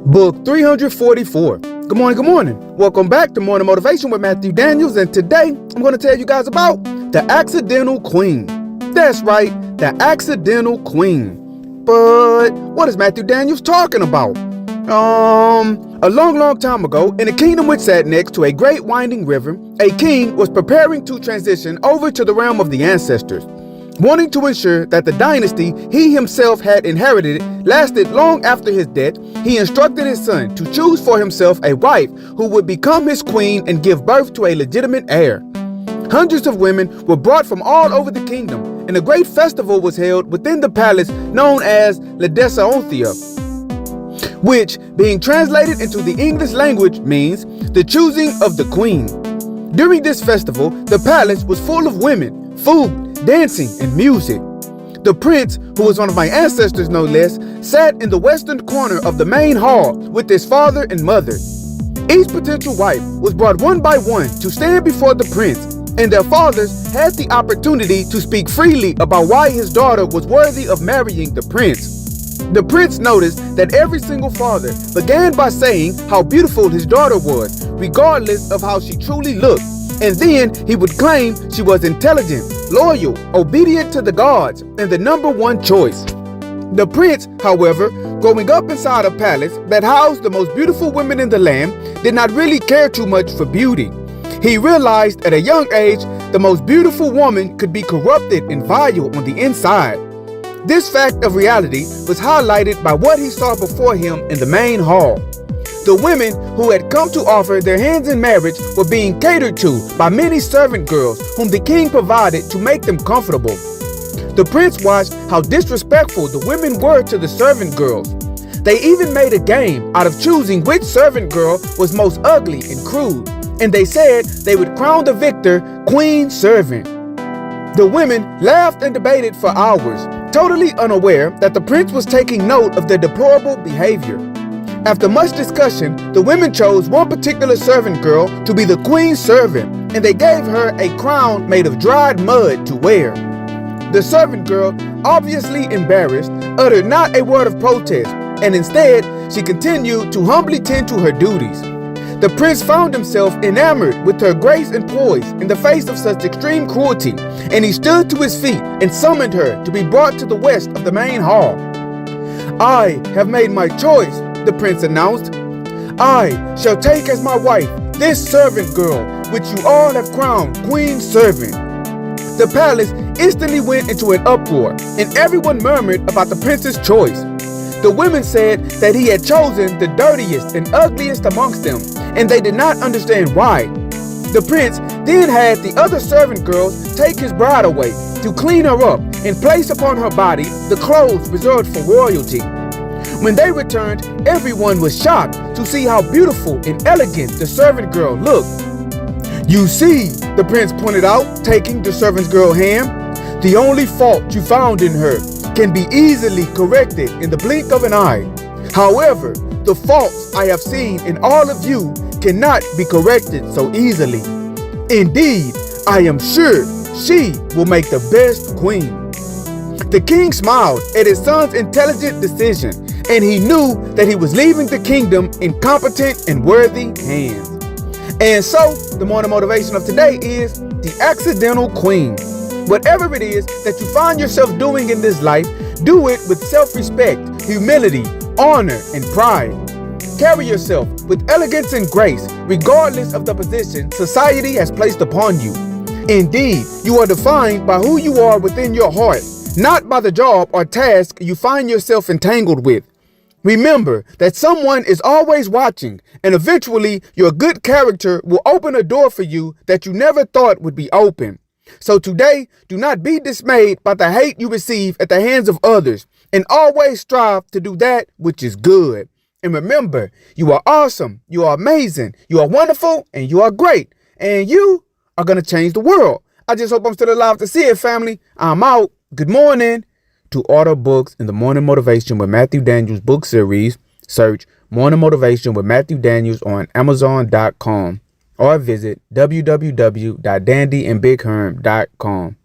Book 344. Good morning, good morning. Welcome back to Morning Motivation with Matthew Daniels, and today I'm going to tell you guys about the accidental queen. That's right, the accidental queen. But what is Matthew Daniels talking about? A long time ago, in a kingdom which sat next to a great winding river, a king was preparing to transition over to the realm of the ancestors. Wanting to ensure that the dynasty he himself had inherited lasted long after his death, he instructed his son to choose for himself a wife who would become his queen and give birth to a legitimate heir. Hundreds of women were brought from all over the kingdom, and a great festival was held within the palace known as La Desaoncia, which, being translated into the English language, means the choosing of the queen. During this festival, the palace was full of women, food, dancing, and music. The prince, who was one of my ancestors no less, sat in the western corner of the main hall with his father and mother. Each potential wife was brought one by one to stand before the prince, and their fathers had the opportunity to speak freely about why his daughter was worthy of marrying the prince. The prince noticed that every single father began by saying how beautiful his daughter was, regardless of how she truly looked, and then he would claim she was intelligent, loyal, obedient to the gods, and the number one choice. The prince, however, growing up inside a palace that housed the most beautiful women in the land, did not really care too much for beauty. He realized at a young age the most beautiful woman could be corrupted and vile on the inside. This fact of reality was highlighted by what he saw before him in the main hall. The women who had come to offer their hands in marriage were being catered to by many servant girls whom the king provided to make them comfortable. The prince watched how disrespectful the women were to the servant girls. They even made a game out of choosing which servant girl was most ugly and crude, and they said they would crown the victor queen servant. The women laughed and debated for hours, totally unaware that the prince was taking note of their deplorable behavior. After much discussion, the women chose one particular servant girl to be the queen's servant, and they gave her a crown made of dried mud to wear. The servant girl, obviously embarrassed, uttered not a word of protest, and instead, she continued to humbly tend to her duties. The prince found himself enamored with her grace and poise in the face of such extreme cruelty, and he stood to his feet and summoned her to be brought to the west of the main hall. "I have made my choice," the prince announced. "I shall take as my wife this servant girl, which you all have crowned queen servant." The palace instantly went into an uproar, and everyone murmured about the prince's choice. The women said that he had chosen the dirtiest and ugliest amongst them, and they did not understand why. The prince then had the other servant girls take his bride away to clean her up and place upon her body the clothes reserved for royalty. When they returned, everyone was shocked to see how beautiful and elegant the servant girl looked. "You see," the prince pointed out, taking the servant girl's hand, "the only fault you found in her can be easily corrected in the blink of an eye. However, the faults I have seen in all of you cannot be corrected so easily. Indeed, I am sure she will make the best queen." The king smiled at his son's intelligent decision, and he knew that he was leaving the kingdom in competent and worthy hands. And so, the morning motivation of today is the accidental queen. Whatever it is that you find yourself doing in this life, do it with self-respect, humility, honor, and pride. Carry yourself with elegance and grace, regardless of the position society has placed upon you. Indeed, you are defined by who you are within your heart, not by the job or task you find yourself entangled with. Remember that someone is always watching, and eventually your good character will open a door for you that you never thought would be open. So today, do not be dismayed by the hate you receive at the hands of others, and always strive to do that which is good. And remember, you are awesome, you are amazing, you are wonderful, and you are great. And you are going to change the world. I just hope I'm still alive to see it, family. I'm out. Good morning. To order books in the Morning Motivation with Matthew Daniels book series, search Morning Motivation with Matthew Daniels on Amazon.com or visit www.dandyandbigherm.com.